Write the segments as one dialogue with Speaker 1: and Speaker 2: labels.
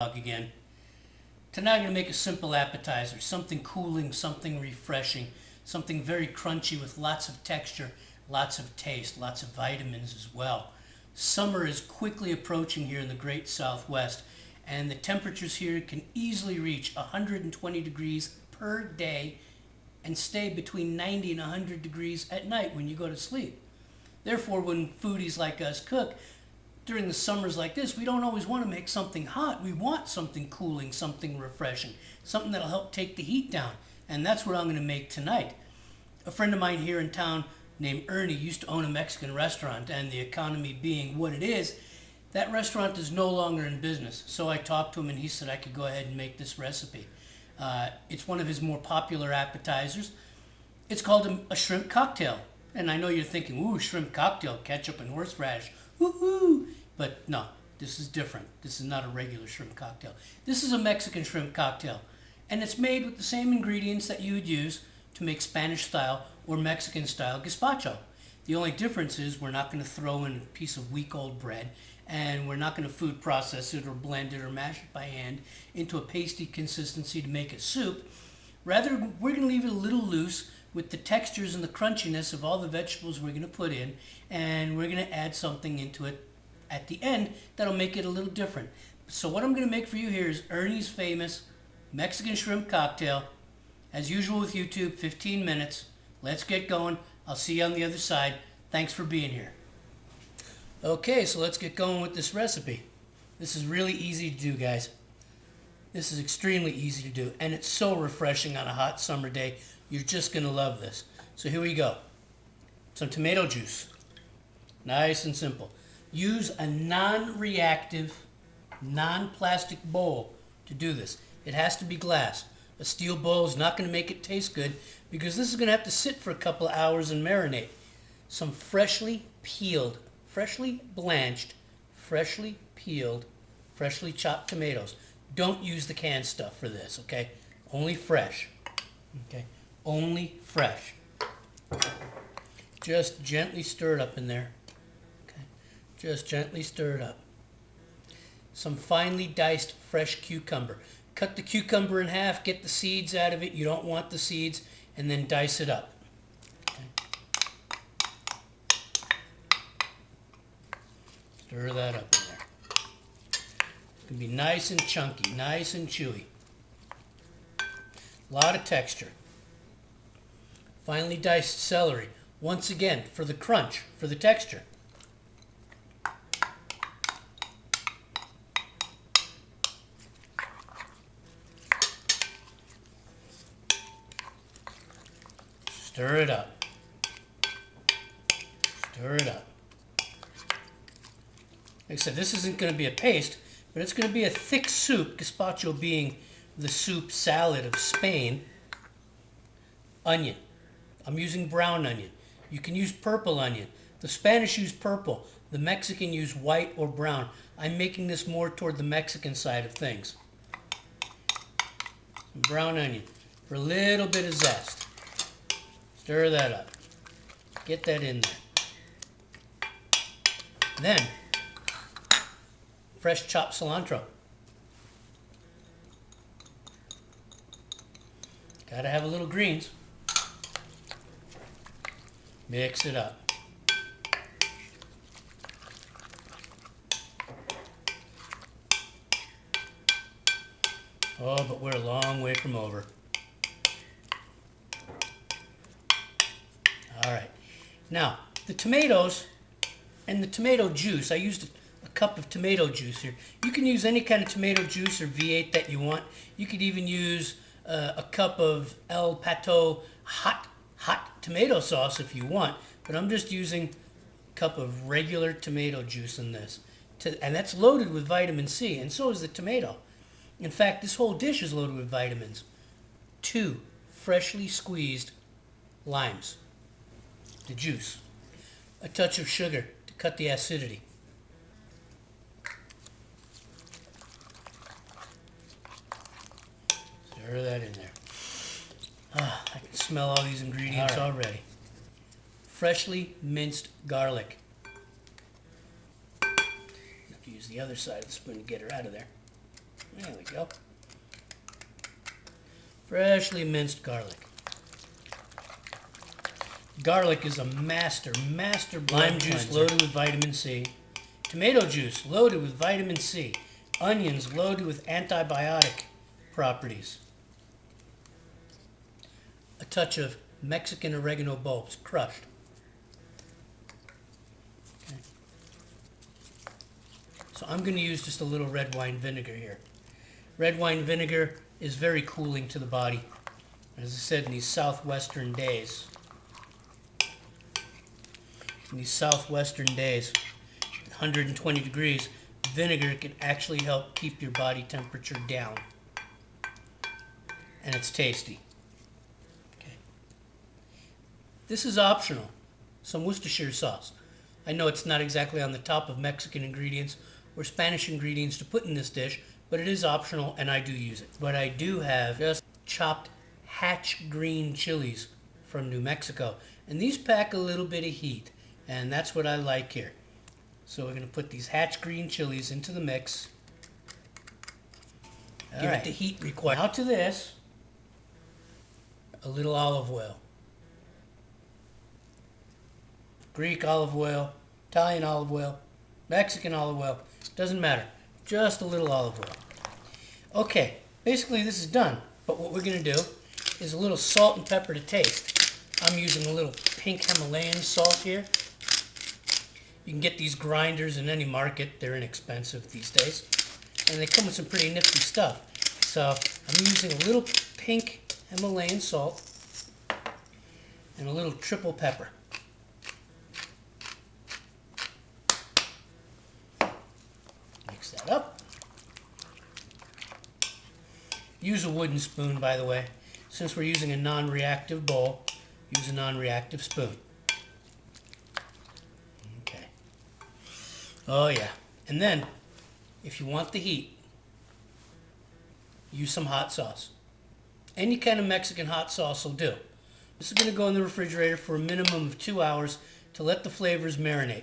Speaker 1: Again. Tonight I'm going to make a simple appetizer, something cooling, something refreshing, something very crunchy with lots of texture, lots of taste, lots of vitamins as well. Summer is quickly approaching here in the great Southwest, and the temperatures here can easily reach 120 degrees per day and stay between 90 and 100 degrees at night when you go to sleep. Therefore, when foodies like us cook, during the summers like this, we don't always want to make something hot. We want something cooling, something refreshing, something that'll help take the heat down. And that's what I'm going to make tonight. A friend of mine here in town named Ernie used to own a Mexican restaurant, and the economy being what it is, that restaurant is no longer in business. So I talked to him and he said I could go ahead and make this recipe. It's one of his more popular appetizers. It's called a shrimp cocktail. And I know you're thinking, ooh, shrimp cocktail, ketchup and horseradish. Woohoo! But no, this is different. This is not a regular shrimp cocktail. This is a Mexican shrimp cocktail. And it's made with the same ingredients that you would use to make Spanish style or Mexican style gazpacho. The only difference is we're not going to throw in a piece of week-old bread, and we're not going to food process it or blend it or mash it by hand into a pasty consistency to make a soup. Rather, we're going to leave it a little loose with the textures and the crunchiness of all the vegetables we're going to put in, and we're going to add something into it at the end that'll make it a little different. So what I'm going to make for you here is Ernie's famous Mexican shrimp cocktail. As usual with YouTube, 15 minutes. Let's get going. I'll see you on the other side. Thanks for being here. Okay, so let's get going with this recipe. This is really easy to do, guys. This is extremely easy to do, and it's so refreshing on a hot summer day. You're just going to love this. So here we go. Some tomato juice. Nice and simple. Use a non-reactive, non-plastic bowl to do this. It has to be glass. A steel bowl is not going to make it taste good because this is going to have to sit for a couple of hours and marinate. Some freshly peeled, freshly blanched, freshly peeled, freshly chopped tomatoes. Don't use the canned stuff for this, okay? Only fresh. Okay? Only fresh. Just gently stir it up in there. Okay? Just gently stir it up. Some finely diced fresh cucumber. Cut the cucumber in half, get the seeds out of it. You don't want the seeds, and then dice it up. Okay? Stir that up in there. It's going to be nice and chunky, nice and chewy. A lot of texture. Finely diced celery. Once again, for the crunch, for the texture. Stir it up. Stir it up. Like I said, this isn't going to be a paste, but it's going to be a thick soup, gazpacho being the soup salad of Spain. Onion. I'm using brown onion. You can use purple onion. The Spanish use purple. The Mexican use white or brown. I'm making this more toward the Mexican side of things. Some brown onion for a little bit of zest. Stir that up. Get that in there. Then, fresh chopped cilantro. Gotta have a little greens. Mix it up. Oh, but we're a long way from over. All right. Now, the tomatoes and the tomato juice, I used a cup of tomato juice here. You can use any kind of tomato juice or V8 that you want. You could even use a cup of El Pato hot tomato sauce if you want, but I'm just using a cup of regular tomato juice in this. And that's loaded with vitamin C, and so is the tomato. In fact, this whole dish is loaded with vitamins. 2 freshly squeezed limes. The juice. A touch of sugar to cut the acidity. Stir that in there. Ah, I can smell all these ingredients already. Freshly minced garlic. I have to use the other side of the spoon to get her out of there. we go. Freshly minced garlic. Garlic is a master lime juice loaded with vitamin C. Tomato juice loaded with vitamin C. Onions loaded with antibiotic properties. A touch of Mexican oregano bulbs, crushed. Okay. So I'm going to use just a little red wine vinegar here. Red wine vinegar is very cooling to the body. As I said, in these southwestern days, 120 degrees, vinegar can actually help keep your body temperature down. And it's tasty. Okay. This is optional. Some Worcestershire sauce. I know it's not exactly on the top of Mexican ingredients or Spanish ingredients to put in this dish, but it is optional and I do use it. But I do have just chopped hatch green chilies from New Mexico. And these pack a little bit of heat. And that's what I like here. So we're going to put these hatch green chilies into the mix. Give it the heat required. Now to this, a little olive oil. Greek olive oil, Italian olive oil, Mexican olive oil, doesn't matter. Just a little olive oil. Okay, basically this is done. But what we're going to do is a little salt and pepper to taste. I'm using a little pink Himalayan salt here. You can get these grinders in any market. They're inexpensive these days. And they come with some pretty nifty stuff. So I'm using a little pink Himalayan salt and a little triple pepper. Mix that up. Use a wooden spoon, by the way. Since we're using a non-reactive bowl, use a non-reactive spoon. Oh yeah. And then, if you want the heat, use some hot sauce. Any kind of Mexican hot sauce will do. This is going to go in the refrigerator for a minimum of 2 hours to let the flavors marinate.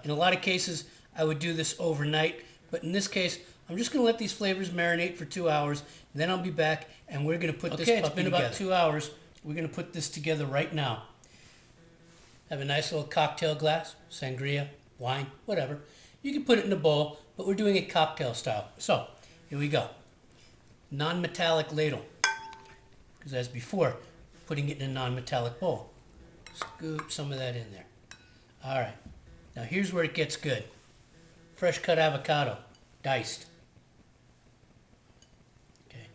Speaker 1: In a lot of cases, I would do this overnight, but in this case, I'm just going to let these flavors marinate for 2 hours, then I'll be back and we're going to put this puppy together. Okay, it's been about 2 hours. We're going to put this together right now. Have a nice little cocktail glass, sangria, wine, whatever. You can put it in a bowl, but we're doing it cocktail style. So, here we go. Non-metallic ladle. Because as before, putting it in a non-metallic bowl. Scoop some of that in there. Alright. Now here's where it gets good. Fresh cut avocado. Diced. Okay.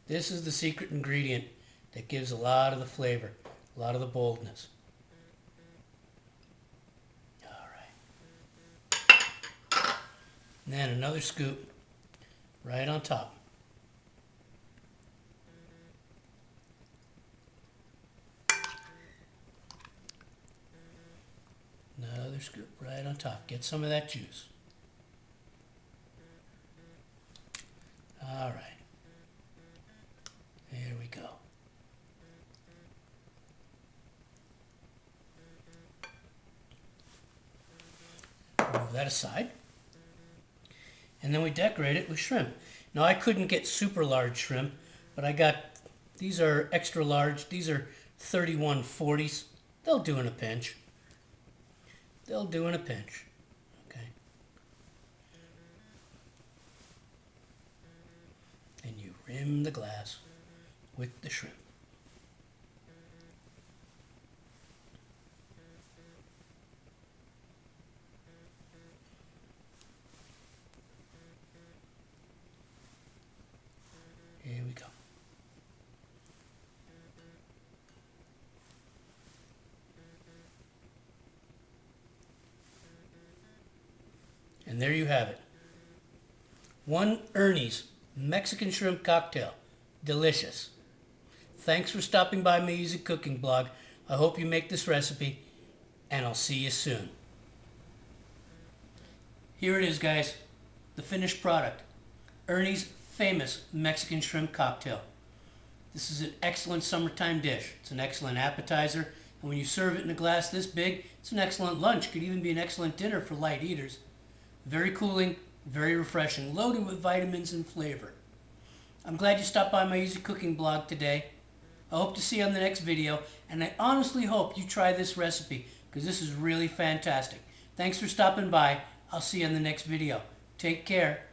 Speaker 1: This is the secret ingredient that gives a lot of the flavor, a lot of the boldness. And then another scoop right on top. Another scoop right on top. Get some of that juice. All right. There we go. Move that aside. And then we decorate it with shrimp. Now I couldn't get super large shrimp, but I got, these are extra large. These are 3140s. They'll do in a pinch. They'll do in a pinch. Okay. And you rim the glass with the shrimp. Here we go. And there you have it. One Ernie's Mexican shrimp cocktail. Delicious. Thanks for stopping by my Easy Cooking blog. I hope you make this recipe, and I'll see you soon. Here it is, guys. The finished product. Ernie's famous Mexican shrimp cocktail. This is an excellent summertime dish. It's an excellent appetizer, and when you serve it in a glass this big, it's an excellent lunch. Could even be an excellent dinner for light eaters. Very cooling, very refreshing, loaded with vitamins and flavor. I'm glad you stopped by my Easy Cooking blog today. I hope to see you on the next video, and I honestly hope you try this recipe because this is really fantastic. Thanks for stopping by. I'll see you on the next video. Take care.